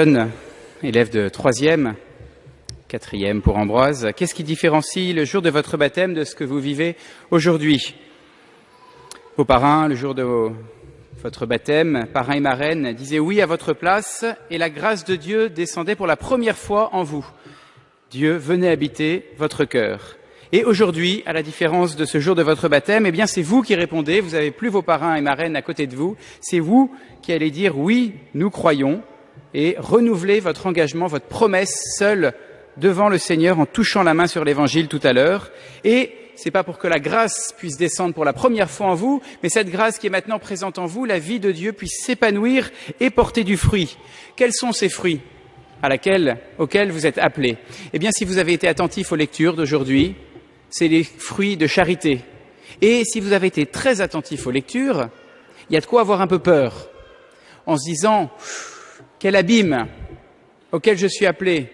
Jeune élève de 3e, 4e pour Ambroise, qu'est-ce qui différencie le jour de votre baptême de ce que vous vivez aujourd'hui? Vos parrains, le jour de votre baptême, parrain et marraine, disaient oui à votre place et la grâce de Dieu descendait pour la première fois en vous. Dieu venait habiter votre cœur. Et aujourd'hui, à la différence de ce jour de votre baptême, eh bien c'est vous qui répondez, vous n'avez plus vos parrains et marraines à côté de vous, c'est vous qui allez dire oui, nous croyons, et renouveler votre engagement, votre promesse seul devant le Seigneur en touchant la main sur l'Évangile tout à l'heure. Et c'est pas pour que la grâce puisse descendre pour la première fois en vous, mais cette grâce qui est maintenant présente en vous, la vie de Dieu puisse s'épanouir et porter du fruit. Quels sont ces fruits auxquels vous êtes appelés? Eh bien, si vous avez été attentif aux lectures d'aujourd'hui, c'est les fruits de charité. Et si vous avez été très attentif aux lectures, il y a de quoi avoir un peu peur, en se disant quel abîme auquel je suis appelé,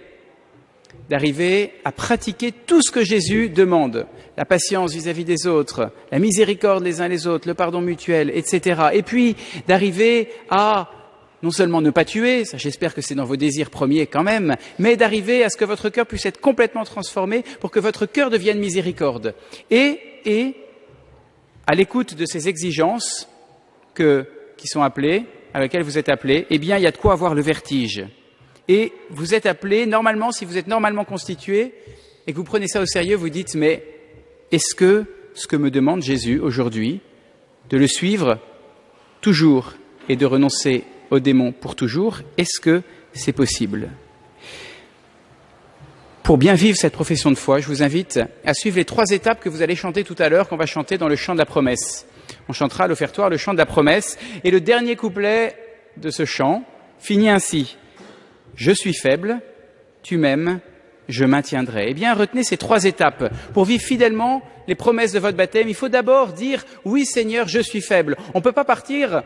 d'arriver à pratiquer tout ce que Jésus demande, la patience vis-à-vis des autres, la miséricorde les uns les autres, le pardon mutuel, etc. Et puis d'arriver à non seulement ne pas tuer, ça j'espère que c'est dans vos désirs premiers quand même, mais d'arriver à ce que votre cœur puisse être complètement transformé pour que votre cœur devienne miséricorde. Et à l'écoute de ces exigences qui sont appelées, à laquelle vous êtes appelés, eh bien, il y a de quoi avoir le vertige. Et vous êtes appelés, normalement, si vous êtes normalement constitué, et que vous prenez ça au sérieux, vous dites, mais est-ce que ce que me demande Jésus aujourd'hui, de le suivre toujours et de renoncer aux démons pour toujours, est-ce que c'est possible? Pour bien vivre cette profession de foi, je vous invite à suivre les 3 étapes que vous allez chanter tout à l'heure, qu'on va chanter dans le chant de la promesse. On chantera à l'offertoire le chant de la promesse. Et le dernier couplet de ce chant finit ainsi. Je suis faible, tu m'aimes, je maintiendrai. Eh bien, retenez ces 3 étapes. Pour vivre fidèlement les promesses de votre baptême, il faut d'abord dire « Oui Seigneur, je suis faible ». On ne peut pas partir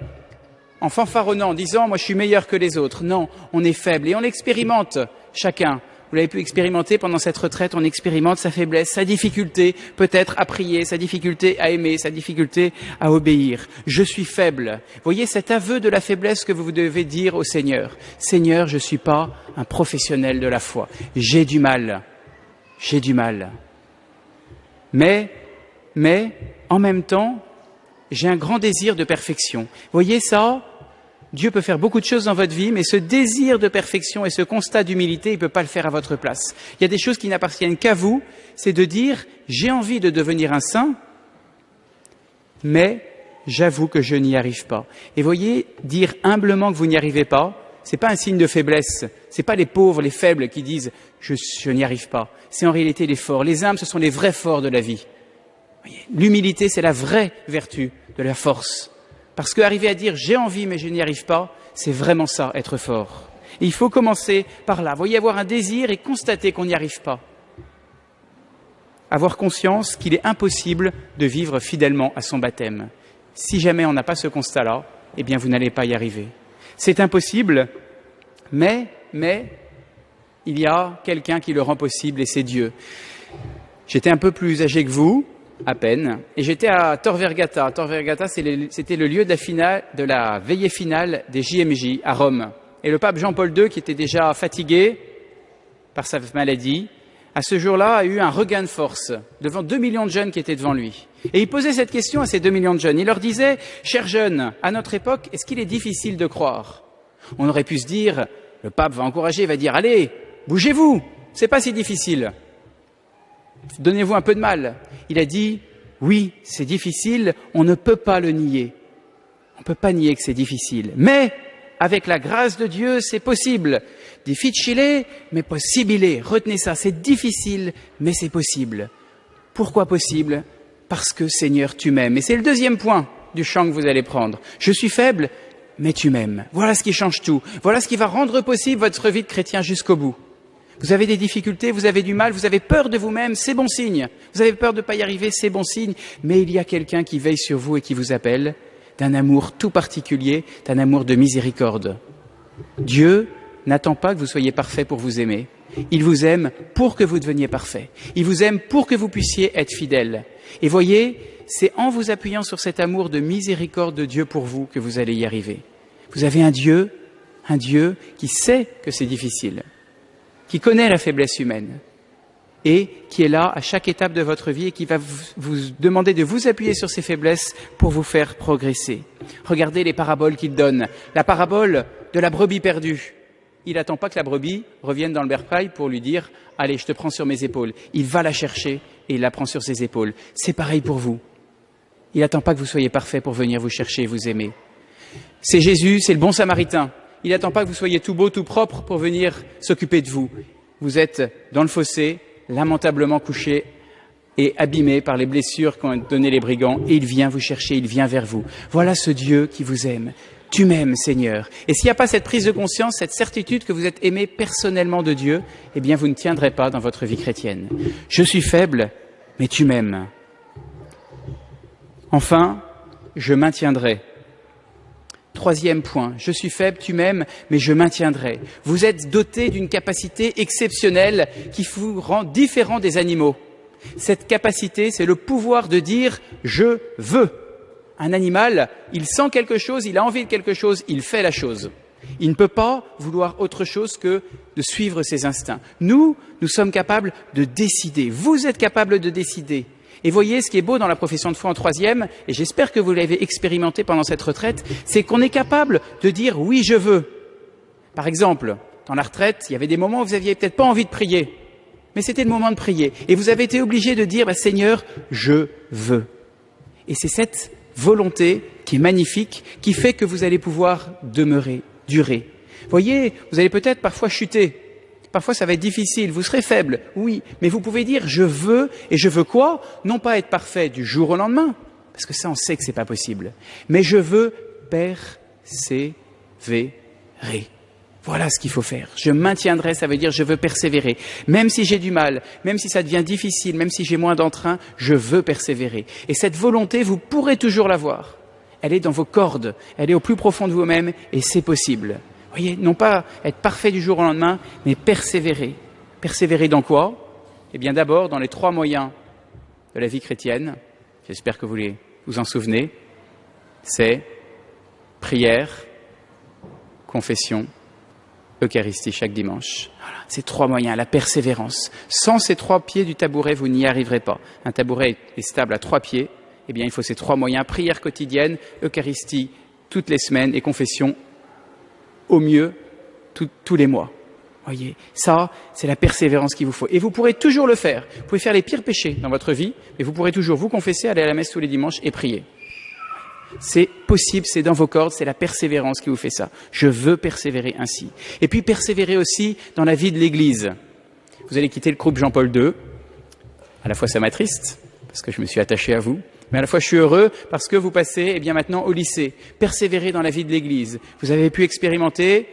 en fanfaronnant, en disant « Moi, je suis meilleur que les autres ». Non, on est faible et on l'expérimente chacun. Vous l'avez pu expérimenter pendant cette retraite, on expérimente sa faiblesse, sa difficulté peut-être à prier, sa difficulté à aimer, sa difficulté à obéir. Je suis faible. Voyez cet aveu de la faiblesse que vous devez dire au Seigneur. Seigneur, je ne suis pas un professionnel de la foi. J'ai du mal. Mais, en même temps, j'ai un grand désir de perfection. Voyez ça? Dieu peut faire beaucoup de choses dans votre vie, mais ce désir de perfection et ce constat d'humilité, il ne peut pas le faire à votre place. Il y a des choses qui n'appartiennent qu'à vous, c'est de dire « j'ai envie de devenir un saint, mais j'avoue que je n'y arrive pas ». Et voyez, dire humblement que vous n'y arrivez pas, ce n'est pas un signe de faiblesse, ce n'est pas les pauvres, les faibles qui disent « je n'y arrive pas ». C'est en réalité les forts. Les humbles, ce sont les vrais forts de la vie. L'humilité, c'est la vraie vertu de la force. Parce qu'arriver à dire « j'ai envie mais je n'y arrive pas », c'est vraiment ça, être fort. Et il faut commencer par là. Vous voyez, avoir un désir et constater qu'on n'y arrive pas. Avoir conscience qu'il est impossible de vivre fidèlement à son baptême. Si jamais on n'a pas ce constat-là, eh bien vous n'allez pas y arriver. C'est impossible, mais il y a quelqu'un qui le rend possible et c'est Dieu. J'étais un peu plus âgé que vous, à peine, et j'étais à Tor Vergata. Tor Vergata, c'était le lieu de la veillée finale des JMJ à Rome. Et le pape Jean-Paul II, qui était déjà fatigué par sa maladie, à ce jour-là a eu un regain de force devant 2 millions de jeunes qui étaient devant lui. Et il posait cette question à ces 2 millions de jeunes. Il leur disait, chers jeunes, à notre époque, est-ce qu'il est difficile de croire? On aurait pu se dire, le pape va encourager, va dire, allez, bougez-vous, c'est pas si difficile. Donnez-vous un peu de mal. Il a dit, oui, c'est difficile, on ne peut pas le nier. On ne peut pas nier que c'est difficile. Mais, avec la grâce de Dieu, c'est possible. Difficile, mais possibile. Retenez ça, c'est difficile, mais c'est possible. Pourquoi possible? Parce que, Seigneur, tu m'aimes. Et c'est le 2e point du chant que vous allez prendre. Je suis faible, mais tu m'aimes. Voilà ce qui change tout. Voilà ce qui va rendre possible votre vie de chrétien jusqu'au bout. Vous avez des difficultés, vous avez du mal, vous avez peur de vous-même, c'est bon signe. Vous avez peur de ne pas y arriver, c'est bon signe. Mais il y a quelqu'un qui veille sur vous et qui vous appelle d'un amour tout particulier, d'un amour de miséricorde. Dieu n'attend pas que vous soyez parfait pour vous aimer. Il vous aime pour que vous deveniez parfait. Il vous aime pour que vous puissiez être fidèle. Et voyez, c'est en vous appuyant sur cet amour de miséricorde de Dieu pour vous que vous allez y arriver. Vous avez un Dieu Un Dieu qui sait que c'est difficile, qui connaît la faiblesse humaine et qui est là à chaque étape de votre vie et qui va vous demander de vous appuyer sur ces faiblesses pour vous faire progresser. Regardez les paraboles qu'il donne. La parabole de la brebis perdue. Il n'attend pas que la brebis revienne dans le bercail pour lui dire « Allez, je te prends sur mes épaules ». Il va la chercher et il la prend sur ses épaules. C'est pareil pour vous. Il n'attend pas que vous soyez parfait pour venir vous chercher et vous aimer. C'est Jésus, c'est le bon samaritain. Il n'attend pas que vous soyez tout beau, tout propre pour venir s'occuper de vous. Vous êtes dans le fossé, lamentablement couché et abîmé par les blessures qu'ont donné les brigands, et il vient vous chercher, il vient vers vous. Voilà ce Dieu qui vous aime. Tu m'aimes, Seigneur. Et s'il n'y a pas cette prise de conscience, cette certitude que vous êtes aimé personnellement de Dieu, eh bien vous ne tiendrez pas dans votre vie chrétienne. Je suis faible, mais tu m'aimes. Enfin, je maintiendrai. Troisième point, je suis faible, tu m'aimes, mais je maintiendrai. Vous êtes doté d'une capacité exceptionnelle qui vous rend différent des animaux. Cette capacité, c'est le pouvoir de dire « je veux ». Un animal, il sent quelque chose, il a envie de quelque chose, il fait la chose. Il ne peut pas vouloir autre chose que de suivre ses instincts. Nous sommes capables de décider. Vous êtes capables de décider. Et voyez, ce qui est beau dans la profession de foi en troisième, et j'espère que vous l'avez expérimenté pendant cette retraite, c'est qu'on est capable de dire « oui, je veux ». Par exemple, dans la retraite, il y avait des moments où vous n'aviez peut-être pas envie de prier, mais c'était le moment de prier. Et vous avez été obligé de dire « Seigneur, je veux ». Et c'est cette volonté qui est magnifique, qui fait que vous allez pouvoir demeurer, durer. Voyez, vous allez peut-être parfois chuter. Parfois, ça va être difficile, vous serez faible, oui, mais vous pouvez dire « je veux » et je veux quoi? Non pas être parfait du jour au lendemain, parce que ça, on sait que c'est pas possible, mais je veux persévérer. Voilà ce qu'il faut faire. Je maintiendrai, ça veut dire je veux persévérer. Même si j'ai du mal, même si ça devient difficile, même si j'ai moins d'entrain, je veux persévérer. Et cette volonté, vous pourrez toujours l'avoir. Elle est dans vos cordes, elle est au plus profond de vous-même et c'est possible. Voyez, non pas être parfait du jour au lendemain, mais persévérer. Persévérer dans quoi? Eh bien d'abord dans les 3 moyens de la vie chrétienne, j'espère que vous vous en souvenez, c'est prière, confession, Eucharistie chaque dimanche. Voilà, ces 3 moyens, la persévérance. Sans ces 3 pieds du tabouret, vous n'y arriverez pas. Un tabouret est stable à 3 pieds, eh bien il faut ces 3 moyens, prière quotidienne, Eucharistie toutes les semaines et confession au mieux tous les mois. Voyez, ça, c'est la persévérance qu'il vous faut. Et vous pourrez toujours le faire. Vous pouvez faire les pires péchés dans votre vie, mais vous pourrez toujours vous confesser, aller à la messe tous les dimanches et prier. C'est possible, c'est dans vos cordes, c'est la persévérance qui vous fait ça. Je veux persévérer ainsi. Et puis persévérer aussi dans la vie de l'Église. Vous allez quitter le groupe Jean-Paul II. À la fois ça m'attriste, parce que je me suis attaché à vous, mais à la fois je suis heureux parce que vous passez maintenant au lycée. Persévérer dans la vie de l'Église. Vous avez pu expérimenter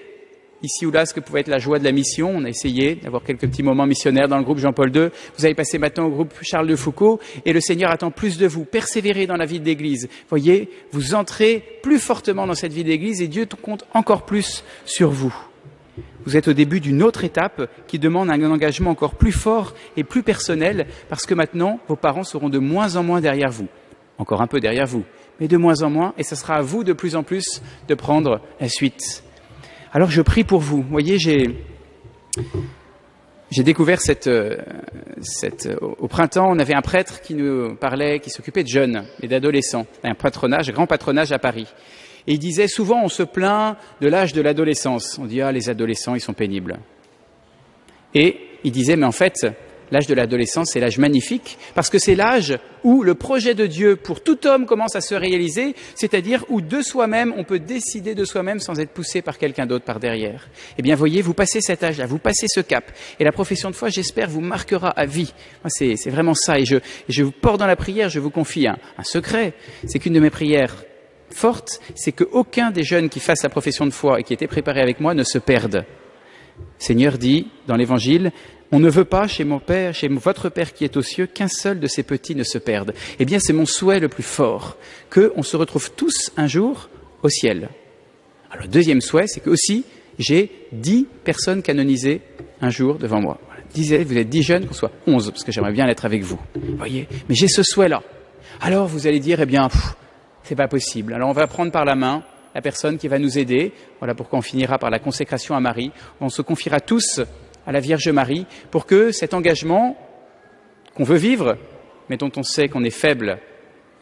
ici ou là ce que pouvait être la joie de la mission. On a essayé d'avoir quelques petits moments missionnaires dans le groupe Jean-Paul II. Vous allez passer maintenant au groupe Charles de Foucault et le Seigneur attend plus de vous. Persévérez dans la vie de l'Église. Voyez, vous entrez plus fortement dans cette vie de l'Église et Dieu compte encore plus sur vous. Vous êtes au début d'une autre étape qui demande un engagement encore plus fort et plus personnel parce que maintenant, vos parents seront de moins en moins derrière vous. Encore un peu derrière vous, mais de moins en moins, et ce sera à vous de plus en plus de prendre la suite. Alors je prie pour vous. Vous voyez, j'ai découvert au printemps, on avait un prêtre qui nous parlait, qui s'occupait de jeunes et d'adolescents, un patronage, grand patronage à Paris. Et il disait, souvent on se plaint de l'âge de l'adolescence. On dit, les adolescents, ils sont pénibles. Et il disait, mais en fait, l'âge de l'adolescence, c'est l'âge magnifique, parce que c'est l'âge où le projet de Dieu pour tout homme commence à se réaliser, c'est-à-dire où de soi-même, on peut décider de soi-même sans être poussé par quelqu'un d'autre par derrière. Eh bien, voyez, vous passez cet âge-là, vous passez ce cap. Et la profession de foi, j'espère, vous marquera à vie. Moi, c'est vraiment ça. Et je vous porte dans la prière, je vous confie un secret. C'est qu'une de mes prières fortes, c'est qu'aucun des jeunes qui fassent la profession de foi et qui étaient préparés avec moi ne se perdent. Le Seigneur dit dans l'Évangile, on ne veut pas chez mon Père, chez votre Père qui est aux cieux, qu'un seul de ces petits ne se perde. Eh bien, c'est mon souhait le plus fort, qu'on se retrouve tous un jour au ciel. Alors, le deuxième souhait, c'est que aussi, j'ai 10 personnes canonisées un jour devant moi. Voilà. Vous êtes 10 jeunes, qu'on soit 11, parce que j'aimerais bien l'être avec vous. Voyez, mais j'ai ce souhait-là. Alors, vous allez dire, eh bien, c'est pas possible. Alors, on va prendre par la main la personne qui va nous aider. Voilà pourquoi on finira par la consécration à Marie. On se confiera tous à la Vierge Marie pour que cet engagement qu'on veut vivre, mais dont on sait qu'on est faible,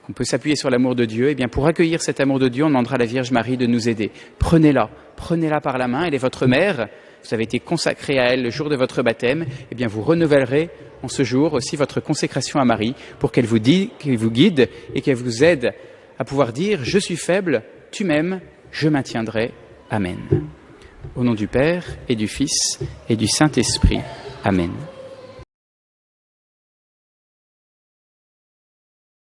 qu'on peut s'appuyer sur l'amour de Dieu, eh bien pour accueillir cet amour de Dieu, on demandera à la Vierge Marie de nous aider. Prenez-la par la main, elle est votre mère, vous avez été consacré à elle le jour de votre baptême, eh bien vous renouvellerez en ce jour aussi votre consécration à Marie pour qu'elle vous guide et qu'elle vous aide à pouvoir dire « Je suis faible, tu m'aimes, je maintiendrai. Amen. » Au nom du Père et du Fils et du Saint-Esprit. Amen.